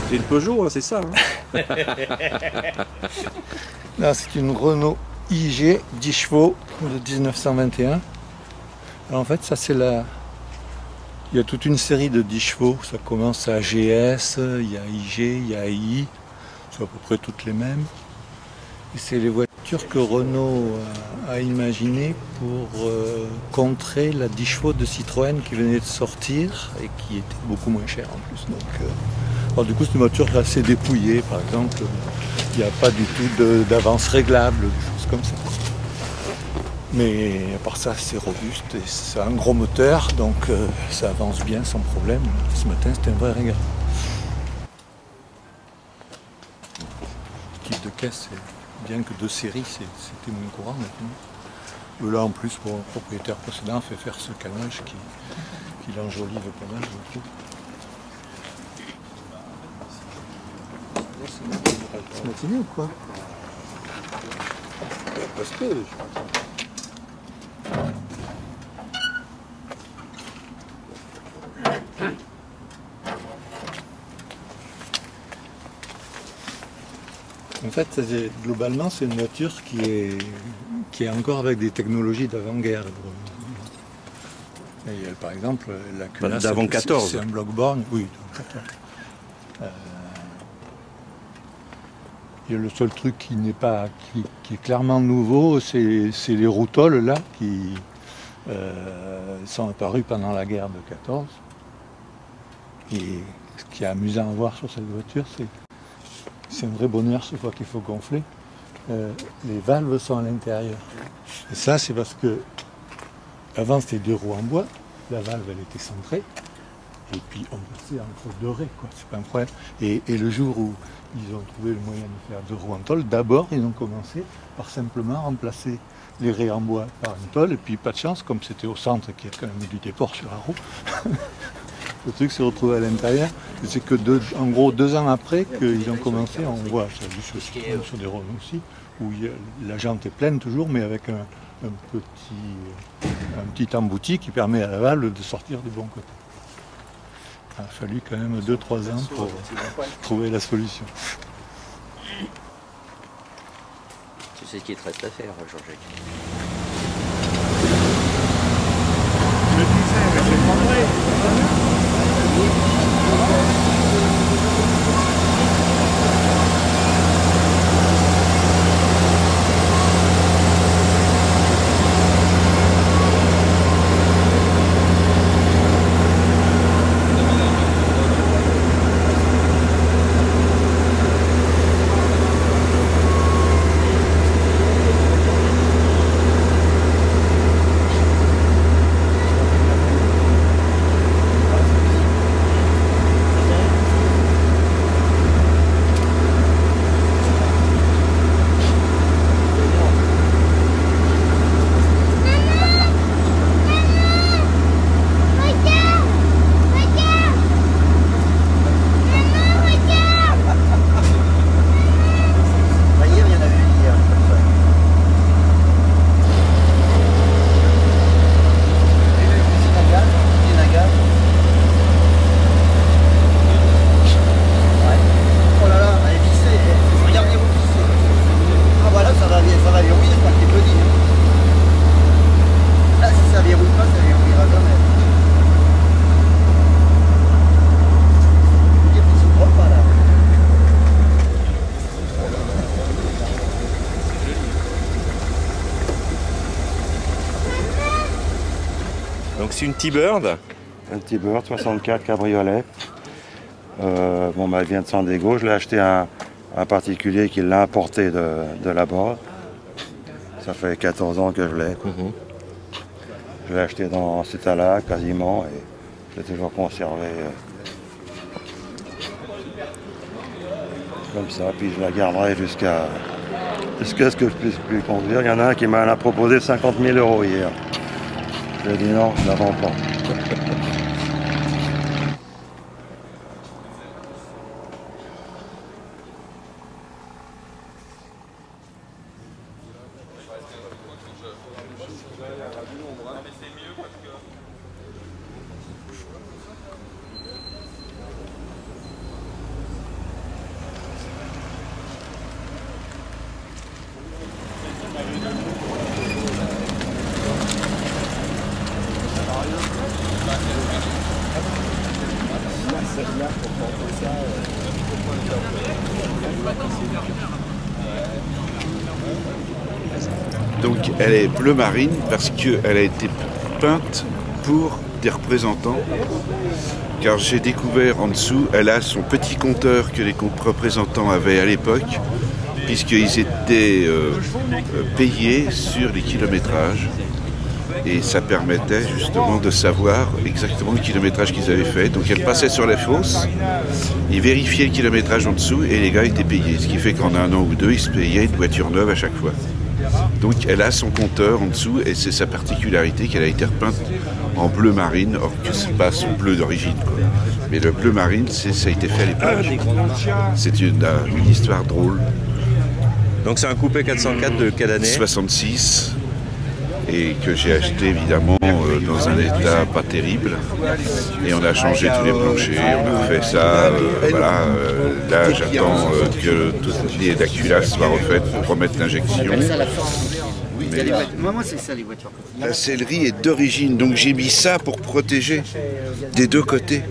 C'est une Peugeot, hein, c'est ça hein. Là, c'est une Renault IG 10 chevaux de 1921. Alors, en fait, ça c'est la... Il y a toute une série de 10 chevaux. Ça commence à GS, il y a IG, il y a AI. C'est à peu près toutes les mêmes. Et c'est les voitures que Renault a imaginées pour contrer la 10 chevaux de Citroën qui venait de sortir et qui était beaucoup moins chère en plus. Donc, alors, du coup, c'est une voiture assez dépouillée. Par exemple, il n'y a pas du tout d'avance réglable, des choses comme ça. Mais à part ça, c'est robuste et c'est un gros moteur, donc ça avance bien sans problème. Ce matin, c'était un vrai régal. Le type de caisse, bien que de série, c'était moins courant maintenant. Là, en plus, pour le propriétaire précédent, fait faire ce canage qui l'enjolive pas mal, je trouve. C'est matinée ou quoi? Parce que je pense. En fait, globalement, c'est une voiture qui est encore avec des technologies d'avant-guerre. Par exemple, la culasse, d'avant 14. C'est un bloc-borne, oui, d'avant 14. Et le seul truc qui est clairement nouveau, c'est les routoles là qui sont apparus pendant la guerre de 14. Et ce qui est amusant à voir sur cette voiture, c'est un vrai bonheur chaque fois qu'il faut gonfler. Les valves sont à l'intérieur. Et ça, c'est parce que avant c'était 2 roues en bois, la valve elle était centrée, et puis on passait entre 2 raies, quoi. C'est pas un problème. Et le jour où ils ont trouvé le moyen de faire 2 roues en tôle, d'abord ils ont commencé par simplement remplacer les raies en bois par une tôle, et puis pas de chance, comme c'était au centre qu'il y a quand même eu du déport sur la roue. Le truc s'est retrouvé à l'intérieur. C'est que en gros 2 ans après qu'ils ont commencé, on voit ça sur des Renault aussi, où la jante est pleine toujours, mais avec un petit embouti qui permet à la valve de sortir du bon côté. Il a fallu quand même 2-3 ans pour trouver la solution. Tu sais ce qu'il te reste à faire, Jean-Jacques. Je disais, mais c'est pas vrai. Donc c'est une T-Bird. Un T-Bird 64 cabriolet. Elle vient de San Diego. Je l'ai acheté à un particulier qui l'a importé de là-bas. Ça fait 14 ans que je l'ai. Je l'ai acheté dans cet état-là quasiment et je l'ai toujours conservé comme ça. Puis je la garderai jusqu'à ce que je puisse plus conduire. Il y en a un qui m'a proposé 50 000 € hier. Je lui ai dit non, je ne la vends pas. Donc elle est bleu marine parce qu'elle a été peinte pour des représentants. Car j'ai découvert en dessous, elle a son petit compteur que les représentants avaient à l'époque, puisqu'ils étaient payés sur les kilométrages. Et ça permettait justement de savoir exactement le kilométrage qu'ils avaient fait. Donc elle passait sur la fosse, ils vérifiaient le kilométrage en dessous et les gars étaient payés. Ce qui fait qu'en un an ou deux, ils se payaient une voiture neuve à chaque fois. Donc elle a son compteur en dessous et c'est sa particularité qu'elle a été repeinte en bleu marine, or que c'est pas son bleu d'origine, quoi. Mais le bleu marine, ça a été fait à l'époque. C'est une histoire drôle. Donc c'est un coupé 404 de quelle année? 66. Et que j'ai acheté évidemment dans un état pas terrible. Et on a changé tous les planchers, on a fait ça. Là, j'attends que toute la culasse soit refaite pour remettre l'injection. Moi, c'est ça les voitures. La sellerie est d'origine, donc j'ai mis ça pour protéger des deux côtés.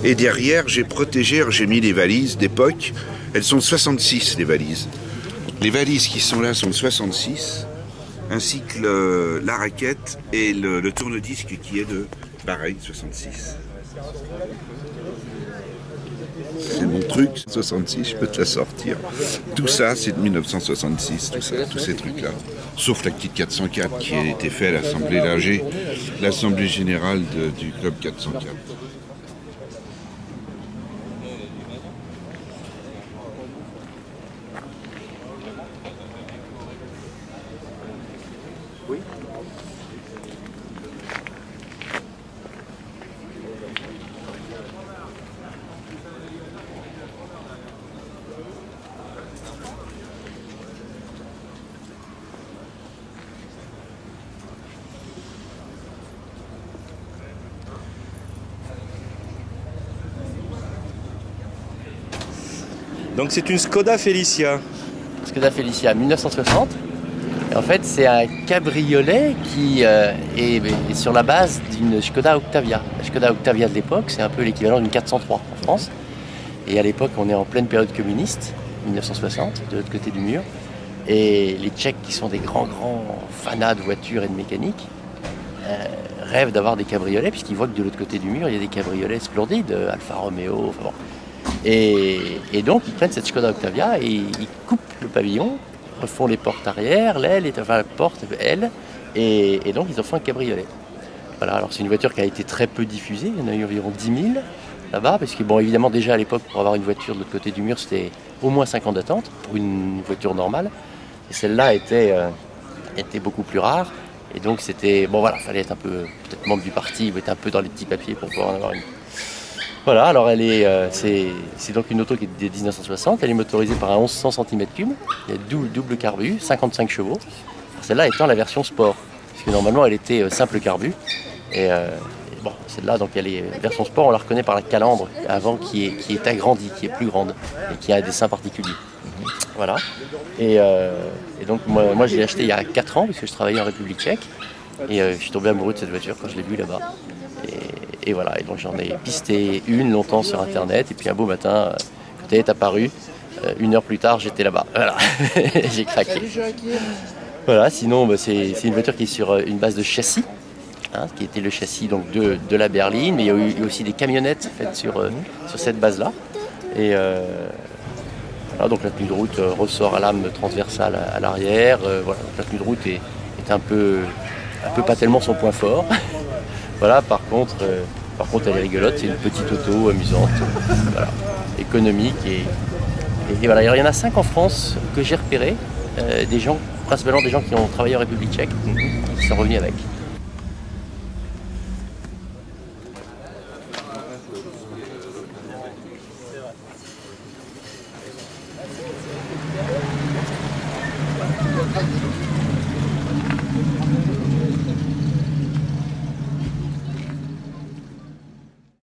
Et derrière, j'ai protégé, j'ai mis les valises d'époque. Elles sont de 66, les valises. Les valises qui sont là sont de 66. Ainsi que la raquette et le tourne-disque qui est de, pareil, 66. C'est mon truc, 66, je peux te la sortir. Tout ça, c'est de 1966, tout ça, tous ces trucs-là. Sauf la petite 404 qui a été faite à l'Assemblée générale du club 404. Donc c'est une Skoda Felicia. Skoda Felicia 1960. Et en fait, c'est un cabriolet qui est sur la base d'une Skoda Octavia. La Skoda Octavia de l'époque, c'est un peu l'équivalent d'une 403 en France. Et à l'époque, on est en pleine période communiste, 1960, de l'autre côté du mur. Et les Tchèques, qui sont des grands fanats de voitures et de mécanique, rêvent d'avoir des cabriolets, puisqu'ils voient que de l'autre côté du mur, il y a des cabriolets splendides, Alfa Romeo, enfin bon. Et donc ils prennent cette Skoda Octavia et ils coupent le pavillon, refont les portes arrière, l'aile, enfin la porte, aile, et donc ils en font un cabriolet. Voilà, alors c'est une voiture qui a été très peu diffusée, il y en a eu environ 10 000 là-bas, parce que bon évidemment déjà à l'époque pour avoir une voiture de l'autre côté du mur c'était au moins 5 ans d'attente pour une voiture normale, et celle-là était beaucoup plus rare, et donc c'était, bon voilà, fallait être un peu, peut-être membre du parti, ou être un peu dans les petits papiers pour pouvoir en avoir une. Voilà, alors elle est, c'est donc une auto qui est de 1960, elle est motorisée par un 1100 cm3, il y a double carbu, 55 chevaux, celle-là étant la version sport, parce que normalement elle était simple carbu, et bon, celle-là donc elle est version sport, on la reconnaît par la calandre avant qui est agrandie, qui est plus grande, et qui a des seins particuliers. Voilà, et donc moi je l'ai acheté il y a 4 ans, parce que je travaillais en République tchèque, et je suis tombé amoureux de cette voiture quand je l'ai vue là-bas. Et voilà, et donc j'en ai pisté une longtemps sur internet, et puis un beau matin, quand elle est apparue, 1 heure plus tard, j'étais là-bas. Voilà, j'ai craqué. Voilà, sinon c'est une voiture qui est sur une base de châssis, hein, qui était le châssis donc, de la berline, mais il y a eu aussi des camionnettes faites sur cette base-là. Et voilà, donc la tenue de route ressort à lame transversale à l'arrière. Voilà, la tenue de route est un peu pas tellement son point fort. Voilà, par contre elle est rigolote, c'est une petite auto amusante, voilà, économique et voilà. Alors, il y en a 5 en France que j'ai repérés, des gens, principalement des gens qui ont travaillé en République tchèque, qui sont revenus avec.